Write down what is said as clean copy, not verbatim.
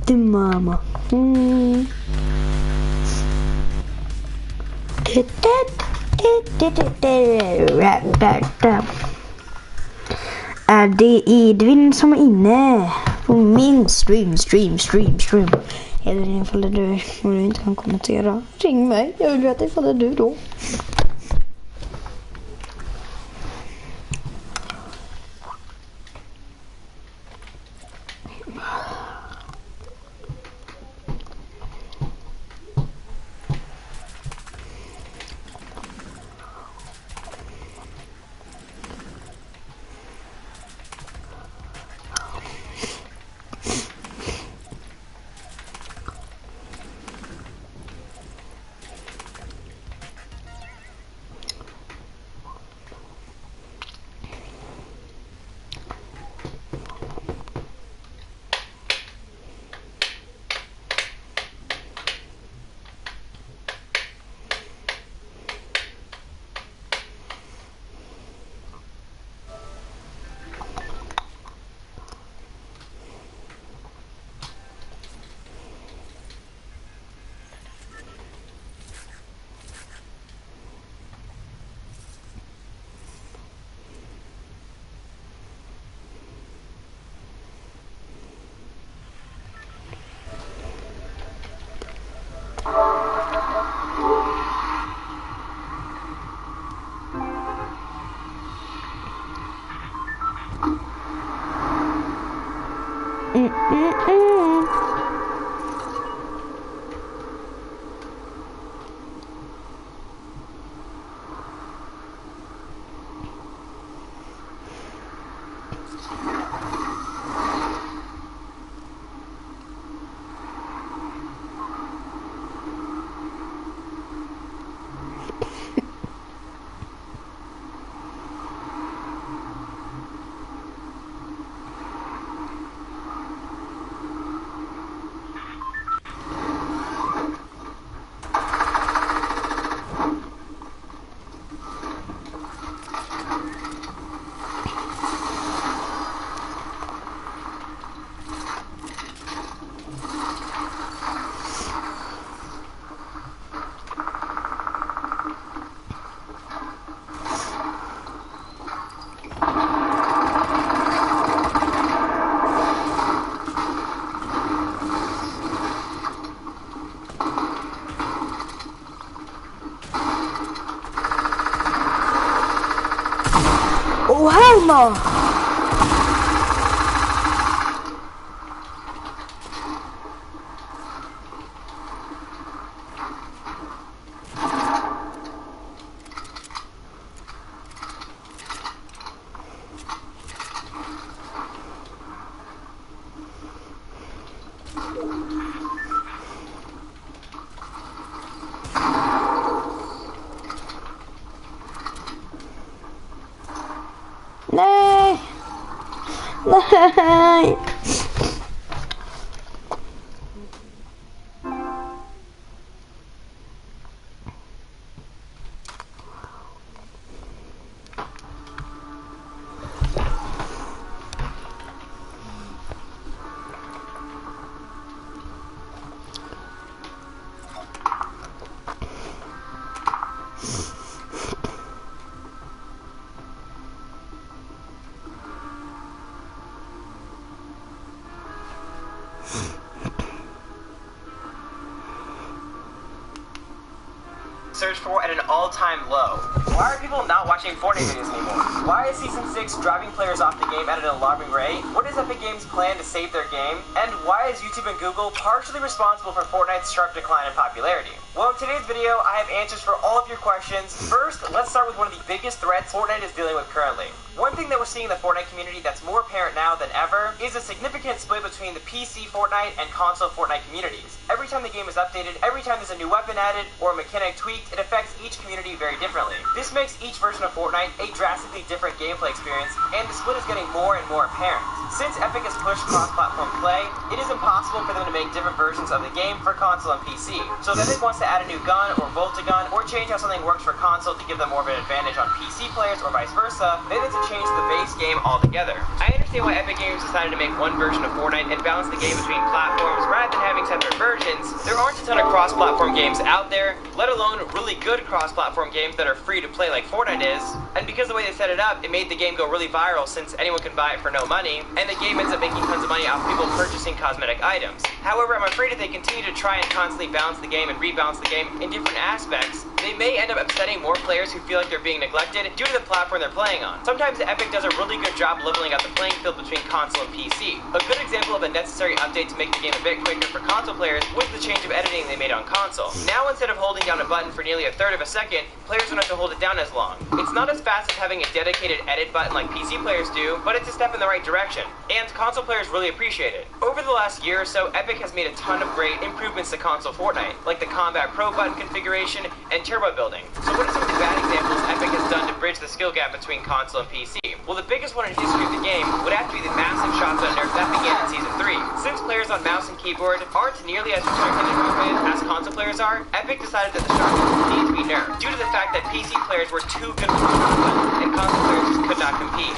Timmarna. Är det Edvin som är inne på min stream? Eller ifall det är du och du inte kan kommentera, ring mig. Jag vill veta ifall det är du då. Oh hell no! Nej! Nej! Search for at an all-time low. Why are people not watching Fortnite videos anymore? Why is Season 6 driving players off the game at an alarming rate? What is Epic Games' plan to save their game? And why is YouTube and Google partially responsible for Fortnite's sharp decline in popularity? Well, in today's video, I have answers for all of your questions. First, let's start with one of the biggest threats Fortnite is dealing with currently. One thing that we're seeing in the Fortnite community that's more apparent now than ever is a significant split between the PC Fortnite and console Fortnite communities. Every time the game is updated, every time there's a new weapon added or a mechanic tweaked, it affects each community very differently. This makes each version of Fortnite a drastically different gameplay experience, and the split is getting more and more apparent. Since Epic has pushed cross-platform play, it is impossible for them to make different versions of the game for console and PC. So if Epic wants to add a new gun or bolt a gun, or change how something works for console to give them more of an advantage on PC players or vice versa, they need to change the base game altogether. I understand understand why Epic Games decided to make one version of Fortnite and balance the game between platforms rather than having separate versions. There aren't a ton of cross-platform games out there, let alone really good cross-platform games that are free to play like Fortnite is. And because the way they set it up, it made the game go really viral since anyone can buy it for no money, and the game ends up making tons of money off people purchasing cosmetic items. However, I'm afraid if they continue to try and constantly balance the game and rebalance the game in different aspects, they may end up upsetting more players who feel like they're being neglected due to the platform they're playing on. Sometimes Epic does a really good job leveling out the playing field between console and PC. A good example of a necessary update to make the game a bit quicker for console players was the change of editing they made on console. Now instead of holding down a button for nearly a third of a second, players don't have to hold it down as long. It's not as fast as having a dedicated edit button like PC players do, but it's a step in the right direction, and console players really appreciate it. Over the last year or so, Epic has made a ton of great improvements to console Fortnite, like the Combat Pro button configuration and turbo building. So what are some of the bad examples Epic has done to bridge the skill gap between console and PC? Well, the biggest one in history of the game would have to be the massive shotgun nerf that began in Season 3. Since players on mouse and keyboard aren't nearly as restricted in movement as console players are, Epic decided that the shotgun needed to be nerfed due to the fact that PC players were too good with the shotgun, and console players just could not compete.